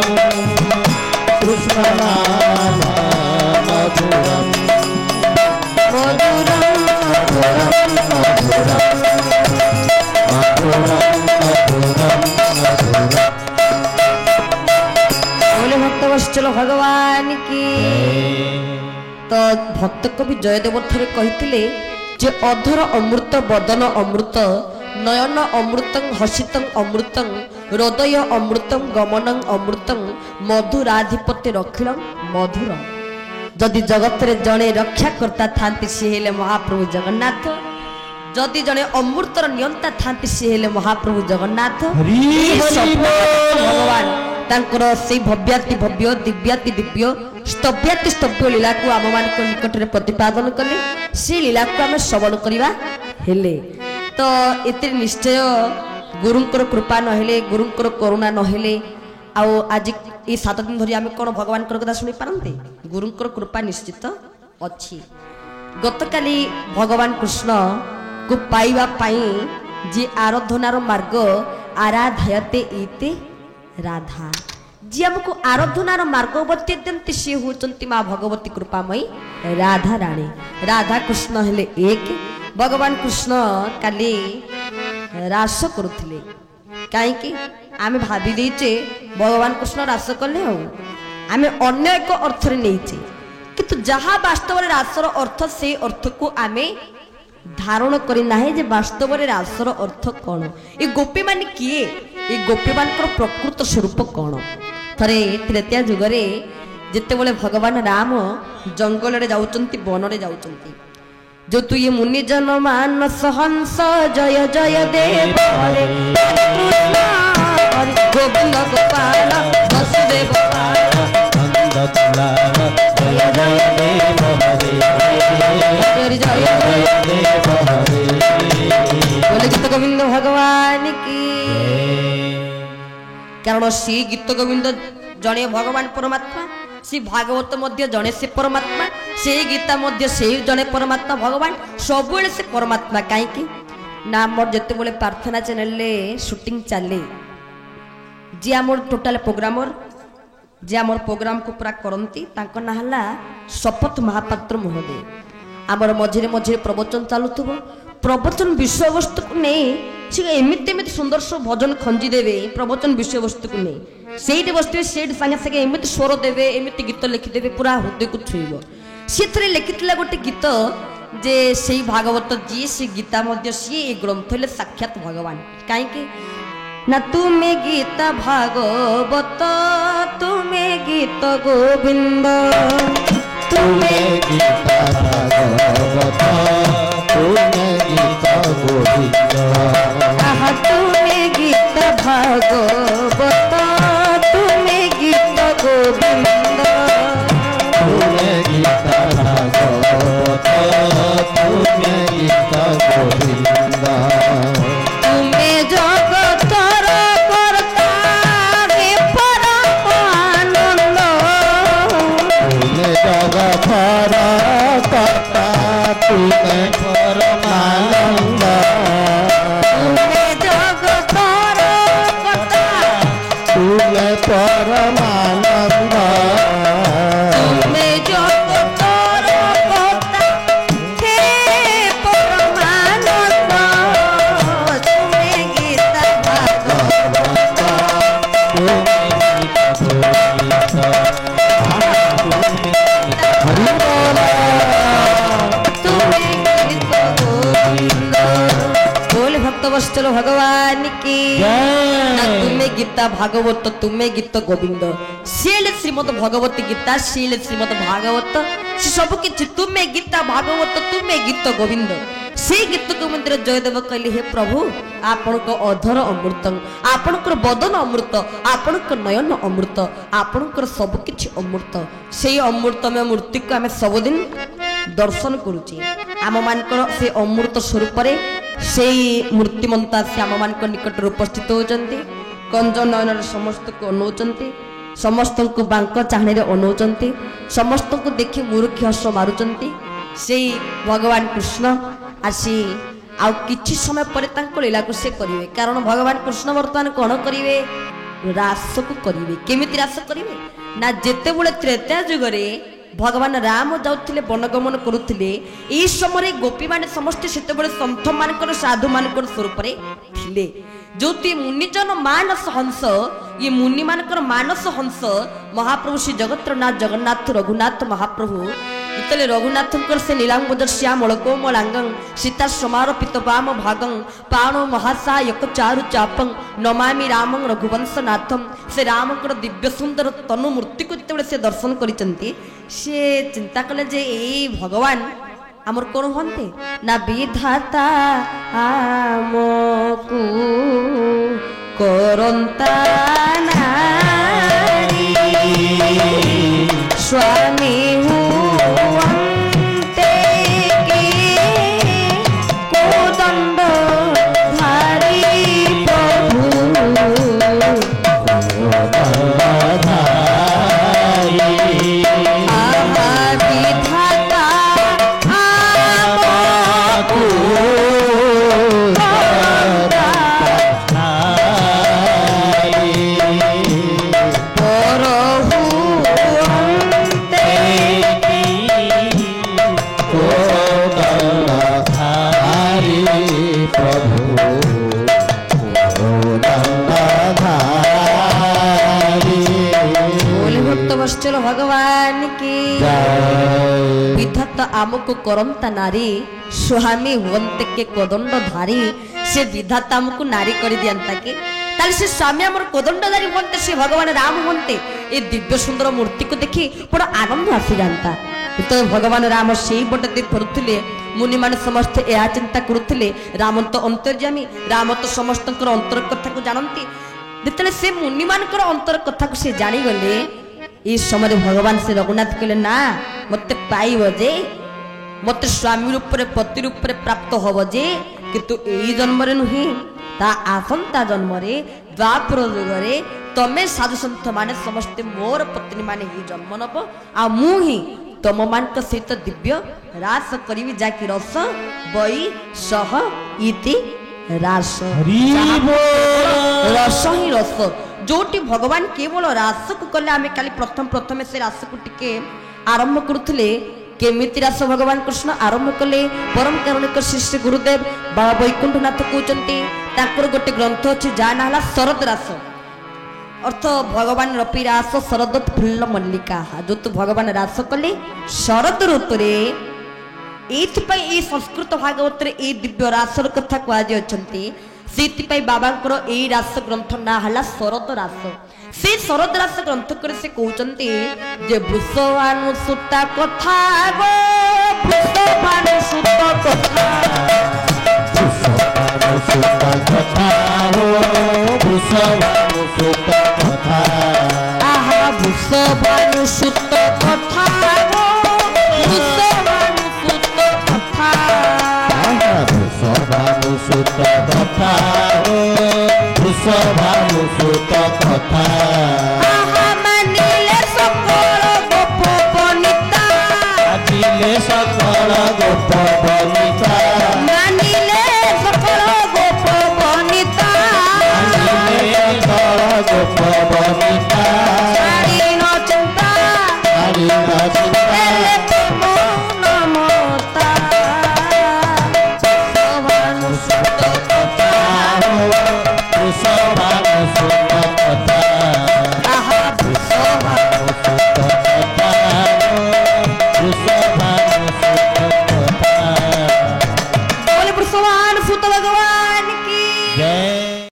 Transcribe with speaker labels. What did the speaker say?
Speaker 1: कृष्ण नाम मधुरम मधुरम मधुरम मधुरम मधुरम मधुरम।
Speaker 2: बोले भक्त वत्सल भगवान की। तो भक्त कवि जयदेव थरे कहिथिले जे अधर अमृत बदन अमृत नयन अमृतं हसितं अमृतं हृदय अमृतं गमनं अमृतं मधुराधिपति रखिलं मधुरम। जदि जगत रे जड़े रक्षा करता थांती सी हेले महाप्रभु जगन्नाथ। जदि जड़े अमृतर नियंता थांती सी हेले महाप्रभु जगन्नाथ। भगवान तांकर से भव्याति भव्य दिव्याति दिव्य स्तव्याति स्तव्य लीला को आम मान निकट में प्रतिपादन कले। से लीला को आम श्रवण करवा हेले तो एते निश्चय गुरुंकर कृपा नहेले गुरुंकर करुणा नहेले आउ आज ये 7 दिन धरी आम कौन भगवान कथा शुणी पारते। गुरुंकर कृपा निश्चित अच्छी। गतकाली भगवान कृष्ण को पाइबा पाई जी आराधनार मार्ग आराधयते इते राधा जी हमको आराधनार मार्ग बतैते सी होचंती माँ भगवती कृपामयी राधा रानी। राधा कृष्ण हेले एक। भगवान कृष्ण काली रास करुले कहीं आम भावी देचे भगवान कृष्ण रास कले आम अन्य एक अर्थ नहीं किंतु जहाँ वास्तव रासर अर्थ से अर्थ को आम धारण करना है जे वास्तव रासर अर्थ कौन ये गोपी मान किए ये गोपी मान प्रकृत स्वरूप कौन। थरे त्रेता जुगरे जितेबले भगवान राम जंगल जाउचंती वन रे जाउचंती जो तु ये मुनि जन मानस हंस जय जय देव हरे गोविंद गोपाल वसुदेव जय जय देव हरे जय देव हरे। बोले गीत गोविंद भगवान की। कारण सी गीत गोविंद जड़े भगवान परमात्मा सी भागवत मध्य जड़े से परमात्मा से गीता मध्य से जड़े परमात्मा भगवान सब से परमात्मा कहीं ना मोर जिते बड़े प्रार्थना चैनल शूटिंग चले जी आम टोटाल प्रोग्रामर जी आम प्रोग्राम को पूरा करती ना है शपथ महापात्र महोदय। आमर मझे मझे प्रवचन चलुव प्रवचन विषय वस्तु को नहीं से एमती एमती सुंदर सब भजन खंजी देवे प्रवचन विषय वस्तु को नहीं से बसते से सागे सागे एमती स्वर देवे एमती गीत लिखिदेवे पूरा हृदय को छुईब। सी थे लिखिला गोटे गीत जे से भागवत जी से गीता मध्य सी ग्रंथ ले साक्षात भगवान कहीं ना तुम्हें गीता भागवत तुम्हें गीत गोविंद
Speaker 1: तुम्हें गीता भागवत तुम्हें गीता गोविंद
Speaker 2: तुम्हें गीता भागवत तुम्हें गीत गोविंद
Speaker 1: तुम्हें गीता भागवत तुम्हें गीता गोविंद
Speaker 2: तुम्हें जगतर कर्ता रे परमानंद
Speaker 1: तुम्हें जगतर कर्ता तुम्हें परमानंद
Speaker 2: तुम्हें जगतर कर्ता
Speaker 1: तुम्हें परमानंद
Speaker 2: तुम्हें जगतर कर्ता हे परमानंद तुम्हें गीता भागवत बोले भक्त वत्सल भगवान की। ना तुम्हें गीता भागवत तुम्हें गीत गोविंद सीले श्रीमद भगवती गीता सीले श्रीमद भागवत सब किसी तुम्हें गीता भागवत तुम्हें गीत गोविंद से गीत गोविंद जयदेव कहले हे प्रभु आपण को अधर अमृत आपण बदन अमृत आपण नयन अमृत आपण सब किछि अमृत से अमृतमय मूर्ति को आम सबुदिन दर्शन करुचे आम मान से अमृत स्वरूप से मूर्तिमंता से आम मान निकट उपस्थित होती कंज नयन समस्त को अनौचंती समस्त को बांक चाहणी अनौचंती समस्त को देखी मुरुखी हस मारुचंती से भगवान कृष्ण आसी आउ किछि समय पर लीला को से करेंगे कारण भगवान कृष्ण वर्तमान कौन करेंगे ରାସକୁ କରିବେ। କେମିତି ରାସ କରିବେ ନା ଯେତେବେଳେ ତ୍ରେତା ଯୁଗରେ ଭଗବାନ ରାମ ଯାଉଥିଲେ ବନଗମନ କରୁଥିଲେ, ଏଇ ସମୟରେ ଗୋପୀମାନେ ସମସ୍ତେ ସେତେବେଳେ ସନ୍ଥ ମାନଙ୍କର ସାଧୁ ମାନଙ୍କର ସ୍ୱରୂପରେ ଥିଲେ। ଯୋଉଠି ମୁନିଜନ ମାନସ ହଂସ, ଇଏ ମୁନି ମାନଙ୍କର ମାନସ ହଂସ ମହାପ୍ରଭୁ ଶ୍ରୀ ଜଗତରନାଥ ଜଗନ୍ନାଥ ରଘୁନାଥ ମହାପ୍ରଭୁ ଯେତେବେଳେ ରଘୁନାଥଙ୍କର ସେ ନୀଳାମ୍ବୋଦର ଶ୍ୟାମଳ କୋମଳାଙ୍ଗଂ ସୀତା ସମାରୋପିତ ବାମ ଭାଗଂ ପାଣ ମହାସାୟକ ଚାରୁ ଚାପଂ ନମାମି ରାମଂ ରଘୁବଂଶନାଥಂ, ସେ ରାମଙ୍କର ଦିବ୍ୟ ସୁନ୍ଦର ତନୁ ମୂର୍ତ୍ତିକୁ ଯେତେବେଳେ ସେ ଦର୍ଶନ କରିଛନ୍ତି, ସେ ଚିନ୍ତା କଲେ ଯେ ଏଇ ଭଗବାନ ଆମର କଣ ହୁଅନ୍ତେ ନା ବିଧାତା ଆମକୁ କରନ୍ତା ନାରୀ ସ୍ୱାମୀ ହୁଅନ୍ତେ କି କୋଦଣ୍ଡ ଧାରୀ ପ୍ରଭୁ ଆହା ବିଧାତା ଆମକୁ चलो भगवान की विधाता आमको करंता नारी स्वामी हुंते के कोदंड धारी, से विधाता आमको नारी कर दियंता के ताले से स्वामी हमर कोदंड धारी हुंते, से भगवान राम हुंते, ए दिव्य सुंदर मूर्ति को देखि बड़ा आनंद आसी जानता। तो भगवान राम से बटे दे फरुथिले, मुनि माने समस्त या चिंता करुथिले, राम तो अंतर्यामी, राम तो समस्त अंतर कथा को जानती। जेतले से मुनि मानकर अंतर कथा को से जानी गले, इस समय भगवान से रघुनाथ कहले ना मत पाइब जे, मत स्वामी रूप पति रूप प्राप्त हब जे, किंतु एई जन्म नुहे ता आसंता जन्म द्वापर युगरे तमे साधु सन्थ माने समस्ते मोर पत्नी माने ही जन्म नब, आ मु ही तम मान सहित दिव्य रास करी जाकि रस बई सह इति रास रस ही रस जोटी भगवान केवल रास को कले आमे काली प्रथम से रास को टिके आरंभ करुले। केमिति रास भगवान कृष्ण आरंभ कले, परम कारुणिक श्री गुरुदेव बाबा वैकुंठनाथ कहते ताकर गोटे ग्रंथ अच्छी जा ना शरद रास, अर्थ भगवान रपि रास शरद फुल्ल मल्लिका, जो तू भगवान रास कले शरद ऋतु ये संस्कृत भागवत ये दिव्य रासर कथा कहते से बाबा ए रास ग्रंथ ना है शरद रास। से शरद रास ग्रंथ कर से कहते जे वृषभानुसुता कथा गो वृषभानुसुता कथा आहा वृषभानुसुत कथा गो
Speaker 1: वृषभानुसुत कथा वृषभानुसुत कथा
Speaker 2: मानिले सकल गोप बनिता,
Speaker 1: मानिले सकल गोप बनिता,
Speaker 2: मानिले सकल गोप बनिता,
Speaker 1: मानिले सकल गोप बनिता,
Speaker 2: सारी न चिंता
Speaker 1: सारी न चिंता
Speaker 2: नमता
Speaker 1: वृषभानुसुत